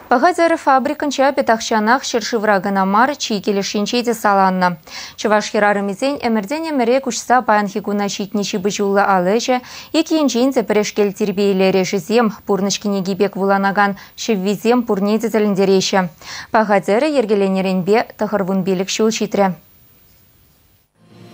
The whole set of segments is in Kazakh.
Пағадыр фабриканча бетақшанақ шыршыврагына мар чикелешінчейді саланна. Чываш херарымызен әмірден әміре күшса баян хигуна шитнеші бұжулы алыжы, екейінжейін зәпірешкел тербейлері жызем, пұрнышкіне гибек вуланаган шеввизем пұрнеді зіліндереші. Пағадыры ергеленеренбе тахырвун белік шул шитре.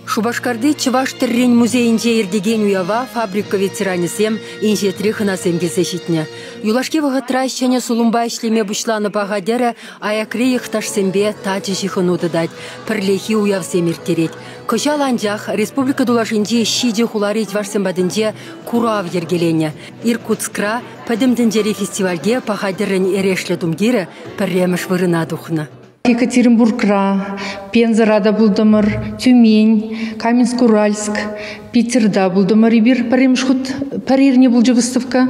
Шубашкарды Чываш Террень музейінде ердеген уява фабрика ветеранисем инжетри хынасем кезешітіне. Юлашке вағытра шәне сулумба ішлеме бұшланы бағадері аякре ехташсембе тачы жихынуды дать, пірлехи уявсем ертерет. Кожал анжақ республика дулашынде шиде хуларит вашсембадынде курав ергелене. Иркутскра падымдіндері фестивальге бағадерін ерешлі думгері пірреміш вырына дұхны. Екатеринбургра, Пензарада булдымыр, Тюмень, Каменск-Уральск, Питерда булдымыр ибир паремшхут парирне булжы выставка.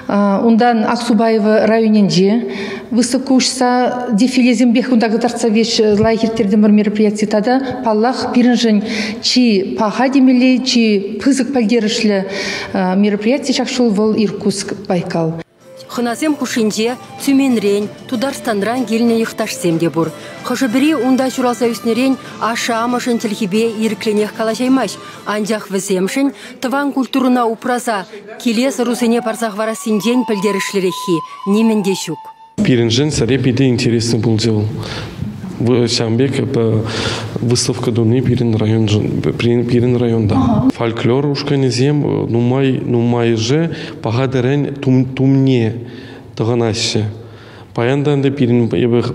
Ондан Аксубаева районенде выставка ушса дефиле зембех ундағы тарцавеш лайхертердемір мероприятие тада паллах пирінжін чи паха демелі, чи пызык пальдерішлі мероприятие шақшыл вол Иркутск Байкал. Хынасем хушинде, Тюменрен, Тударстанран геліне ехташсемде бұр. Хожабіре унда журалса үснерен аша амашын тілхибе ерікленех калашаймаш. Анжақ віземшін, тыван культурына упраза, келес русыне парзақ варасинден пілдерішлерехи, неменде шук. Пирінжен сарепиде интересный был дел. В Шамбек выставка дуны Пирин районда. Фольклор ушканезем, нумай же пагадерен тумне тыганаще. Паяндан да Пирин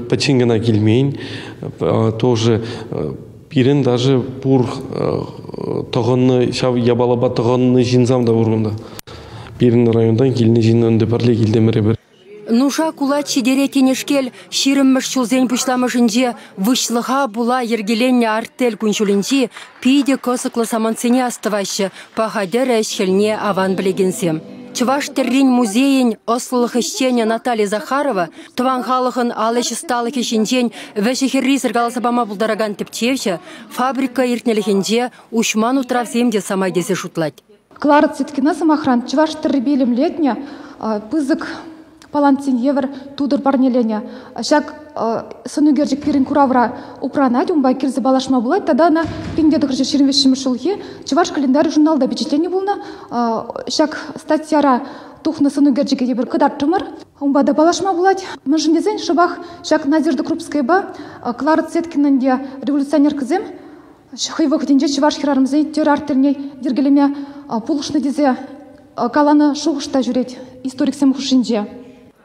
пачингана килмейн, тоже Пирин даже пур тыганны шав ябалаба тыганны жинзам да урганда. Пирин райондан килне жиннönde парле килдемере бер. Нуша кулат шидере тенешкел шириммыш чулзен пышламышынже вышлыға була ергеленне артель күншулінчи пиде косыклы саманцене астывашы пахадер әшхелне аван білегенсем. Чываш Террень музейін ослылық ішчене Наталья Захарова тыван халықын алыш сталық ішінчен вәшіхерри сыргаласабама бұлдараган тіптевші фабрика иртнелігінде ушман утравсемде самайдесе шутлать. Клара Цеткина самохран Чываш Терребелем летня пызык Палантин евр тудыр барнелене. Шак сынугержик пирин куравра упранать, умбай кирзе балашма булать, тогда на пиндедых же ширинвешшим шулхи, Чываш календарь журналда впечатление булна, шак статьяра тухна сынугержик евр кадар тумар, умбада балашма булать. Мажиндезен шабах шак Надежда Крупская ба, Клара Цеткинанде революционер кызем, шахайвах деньде Чываш хирарымзей терартельней дергелеме пулышны дезе каланы шуғышта жүреть историк сем хушинже.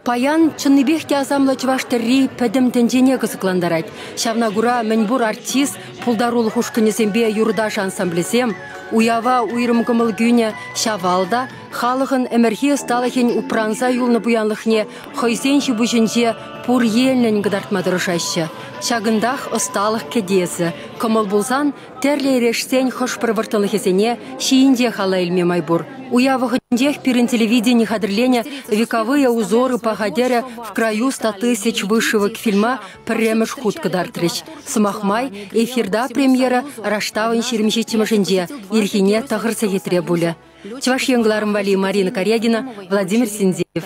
Паян чынныбехте азамлы Чываш Терри пәдім тәнжене кызықландарать. Шавнагура мәнбур артист пулдарулы хушкынесембе юрдаш ансамблесем, уява уйрым кымыл гүне шавалда, халығын әмірхе сталықен упранса юлны буянлықне хойсен шибушінже пур елнен гыдартмадырышашы. Шагындах осталық кедесі. Кымыл булсан, тәрлі ерешсен хош пырвыртылықесене шиінде хала елме майбур. Уява хындех пирин телевидение хадырлене вековые узоры пагадеря в краю 100 000 вышивок фильма «Премеш хуткадартрич». Смахмай эфирда премьера раштавын шермеші тимашенде ирхине тағырса етре бұлі. Чываш еңгларым вали Марина Корягина, Владимир Синдеев.